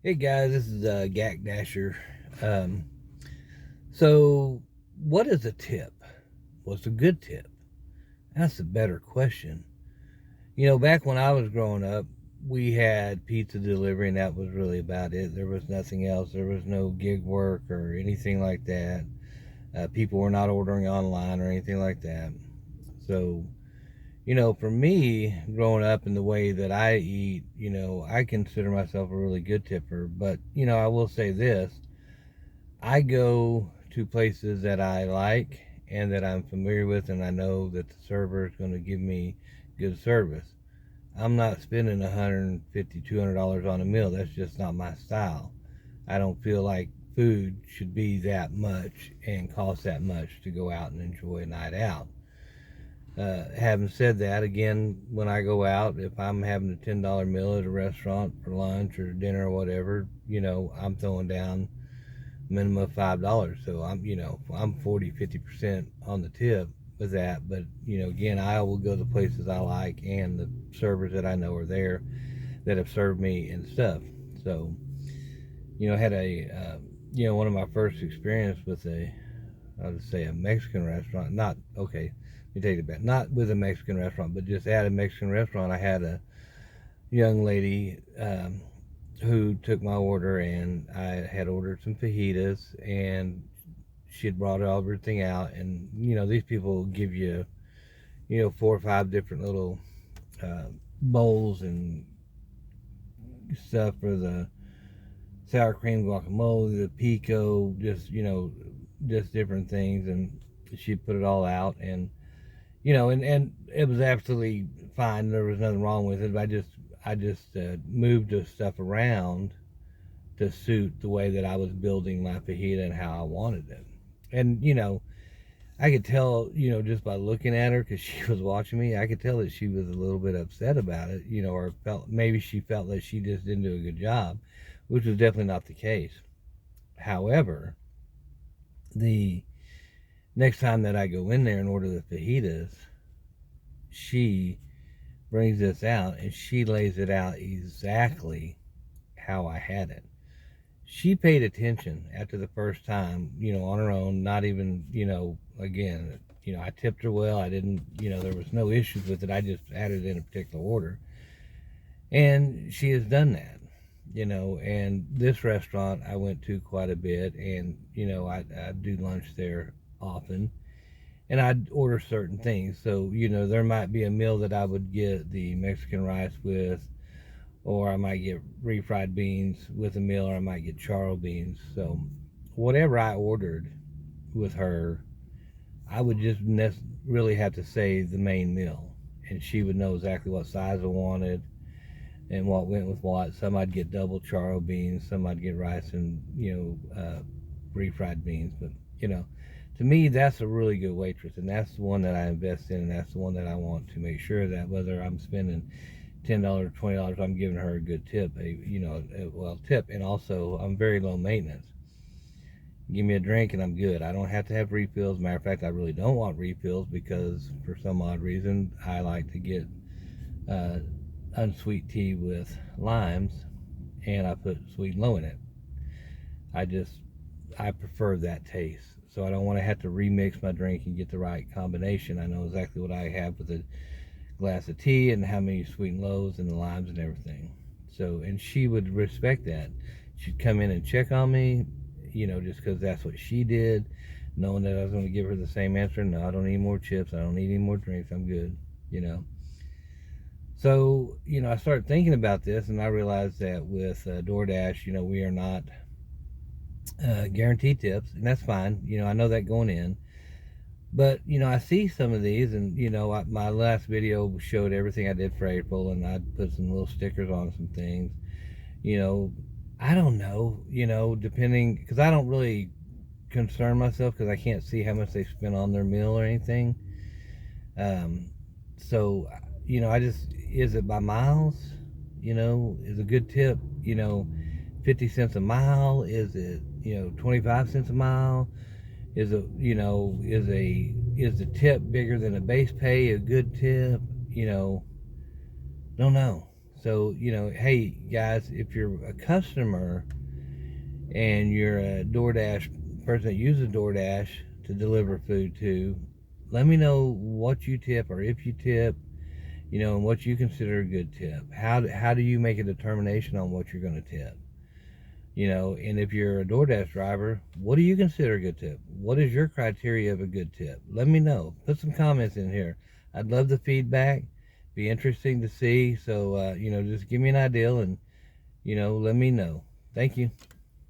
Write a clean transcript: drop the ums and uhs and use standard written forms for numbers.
Hey guys, this is Gak Dasher. Um, so, what is a tip? What's a good tip? That's a better question. Back when I was growing up, we had pizza delivery, and that was really about it. There was nothing else. There was no gig work or anything like that. People were not ordering online or anything like that. So, for me, growing up in the way that I eat, I consider myself a really good tipper. But, I will say this. I go to places that I like and that I'm familiar with, and I know that the server is going to give me good service. I'm not spending $150, $200 on a meal. That's just not my style. I don't feel like food should be that much and cost that much to go out and enjoy a night out. Having said that, again, when I go out, if I'm having a $10 meal at a restaurant for lunch or dinner or whatever, I'm throwing down minimum of $5. So I'm 40, 50% on the tip with that. But again, I will go to places I like and the servers that I know are there that have served me and stuff. So I had one of my first experience with I would say a Mexican restaurant. Not okay. Let me take it back. Not with a Mexican restaurant, but just at a Mexican restaurant. I had a young lady who took my order, and I had ordered some fajitas, and she had brought everything out. And these people give you 4 or 5 different little uh, bowls and stuff for the sour cream guacamole, the pico, just different things. And she put it all out, and and it was absolutely fine. There was nothing wrong with it. But I just moved the stuff around to suit the way that I was building my fajita and how I wanted it. And I could tell, just by looking at her, because she was watching me, I could tell that she was a little bit upset about it, or felt maybe she felt that she just didn't do a good job, which was definitely not the case. However, the next time that I go in there and order the fajitas, she brings this out and she lays it out exactly how I had it. She paid attention after the first time, on her own, not even, again, I tipped her well. I didn't, there was no issues with it. I just added in a particular order. And she has done that, and this restaurant I went to quite a bit, and, I do lunch there often, and I'd order certain things. So, there might be a meal that I would get the Mexican rice with, or I might get refried beans with a meal, or I might get charro beans. So, whatever I ordered with her, I would just really have to say the main meal, and she would know exactly what size I wanted and what went with what. Some I'd get double charro beans, some I'd get rice and refried beans. But to me, that's a really good waitress, and that's the one that I invest in, and that's the one that I want to make sure that whether I'm spending $10, $20, I'm giving her a good tip, tip. And also, I'm very low maintenance. Give me a drink and I'm good. I don't have to have refills. Matter of fact, I really don't want refills because for some odd reason I like to get uh, unsweet tea with limes, and I put sweet and low in it. I just I prefer that taste. So I don't want to have to remix my drink and get the right combination. I know exactly what I have with a glass of tea and how many sweet and lows and the limes and everything. So, and she would respect that. She'd come in and check on me, just because that's what she did, knowing that I was going to give her the same answer. No, I don't need more chips. I don't need any more drinks. I'm good, you know. So, I started thinking about this, and I realized that with DoorDash, we are not guaranteed tips, and that's fine. I know that going in. But, I see some of these, and, my last video showed everything I did for April, and I put some little stickers on some things. You know, I don't know, depending, because I don't really concern myself because I can't see how much they spent on their meal or anything. Um, so, I just, is it by miles? Is a good tip, 50 cents a mile? Is it, 25 cents a mile? Is is the tip bigger than a base pay a good tip? Don't know. So, you know, hey guys, if you're a customer and you're a DoorDash person that uses DoorDash to deliver food to, let me know what you tip or if you tip, you know, and what you consider a good tip. How do you make a determination on what you're going to tip? You know, and if you're a DoorDash driver, what do you consider a good tip? What is your criteria of a good tip? Let me know. Put some comments in here. I'd love the feedback. Be interesting to see. So, you know, just give me an idea and, you know, let me know. Thank you.